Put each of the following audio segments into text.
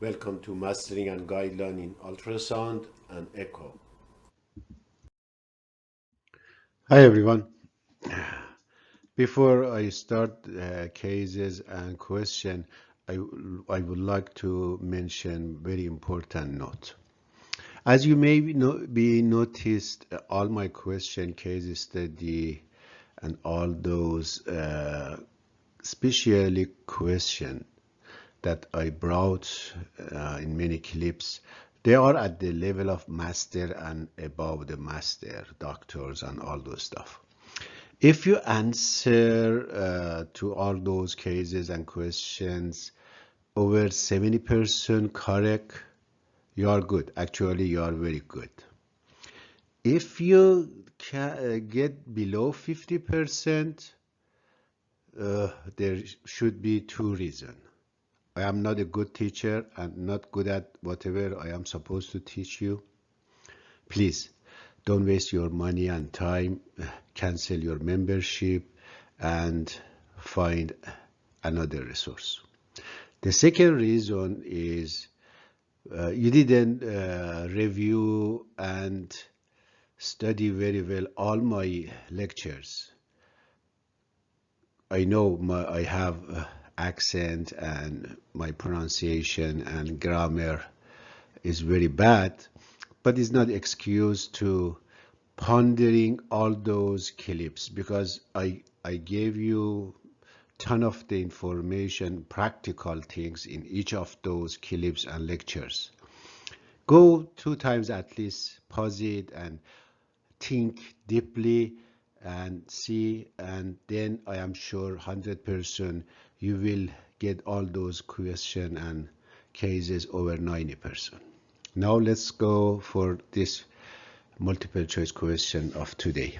Welcome to Mastering and Guideline in Ultrasound and Echo. Hi everyone. Before I start cases and question, I would like to mention very important note. As you may be noticed, all my question, case study, and all those specially question that I brought in many clips, they are at the level of master and above the master, doctors and all those stuff. If you answer to all those cases and questions over 70% correct, you are good. Actually, you are very good. If you get below 50%, there should be two reasons. I am not a good teacher and not good at whatever I am supposed to teach you. Please don't waste your money and time, cancel your membership and find another resource. The second reason is you didn't review and study very well all my lectures. I know I have accent and my pronunciation and grammar is very bad, but it's not excuse to pondering all those clips, because I gave you ton of the information, practical things in each of those clips and lectures. Go 2 times at least, pause it and think deeply and see, and then I am sure 100% you will get all those questions and cases over 90%. Now let's go for this multiple choice question of today.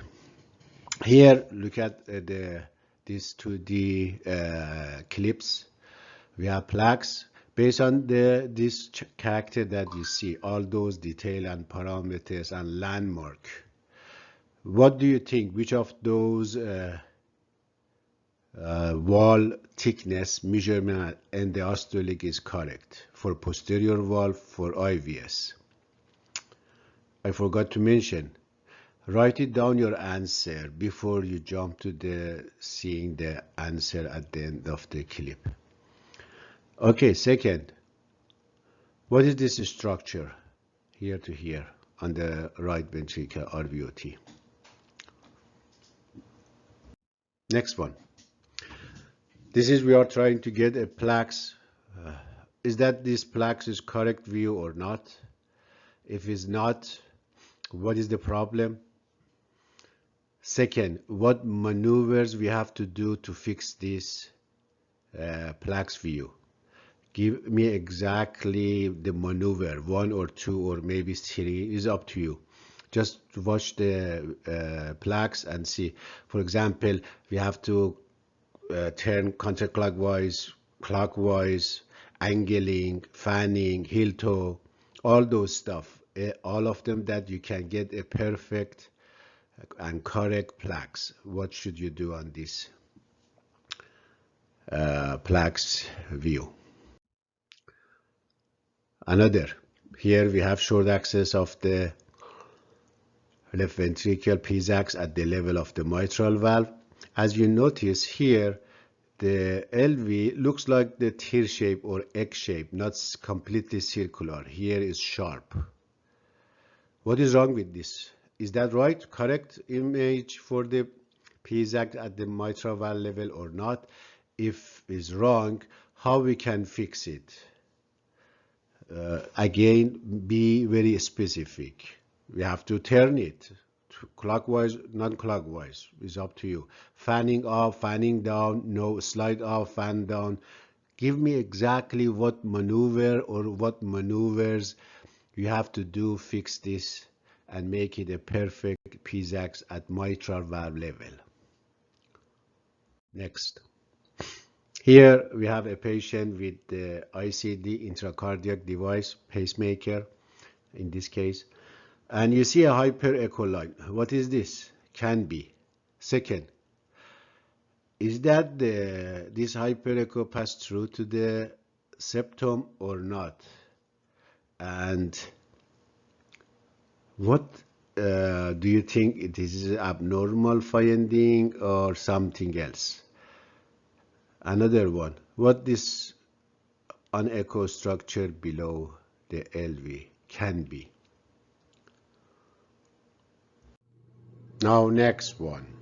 Here, look at these 2D clips. We have PLAX. Based on this character that you see, all those detail and parameters and landmark, what do you think? Which of those wall thickness measurement and the diastolic is correct for posterior wall for IVS? I forgot to mention, write it down your answer before you jump to seeing the answer at the end of the clip. Okay, second, what is this structure here to here on the right ventricle RVOT? Next one. This is, we are trying to get a PLAX. Is that this PLAX is correct view or not? If it's not, what is the problem? Second, what maneuvers we have to do to fix this PLAX view? Give me exactly the maneuver, 1 or 2 or maybe 3, is up to you. Just watch the PLAX and see. For example, we have to turn counterclockwise, clockwise, angling, fanning, heel toe, all those stuff. All of them that you can get a perfect and correct PLAX. What should you do on this PLAX view? Another, here we have short axis of the left ventricle PLAX at the level of the mitral valve. As you notice here, the LV looks like the tear shape or egg shape, not completely circular. Here is sharp. What is wrong with this? Is that right? Correct image for the PLAX at the mitral valve level or not? If it's wrong, how we can fix it? Again, be very specific. We have to turn it clockwise, non-clockwise, is up to you. Fanning up, fanning down, no, slide up, fan down. Give me exactly what maneuver or what maneuvers you have to do, fix this and make it a perfect PLAX at mitral valve level. Next. Here we have a patient with the ICD, intracardiac device, pacemaker in this case. And you see a hyper echo line. What is this? Can be. Second, is that this hyper echo passed through to the septum or not? And what do you think it is abnormal finding or something else? Another one, what this on echo structure below the LV can be. Now next one.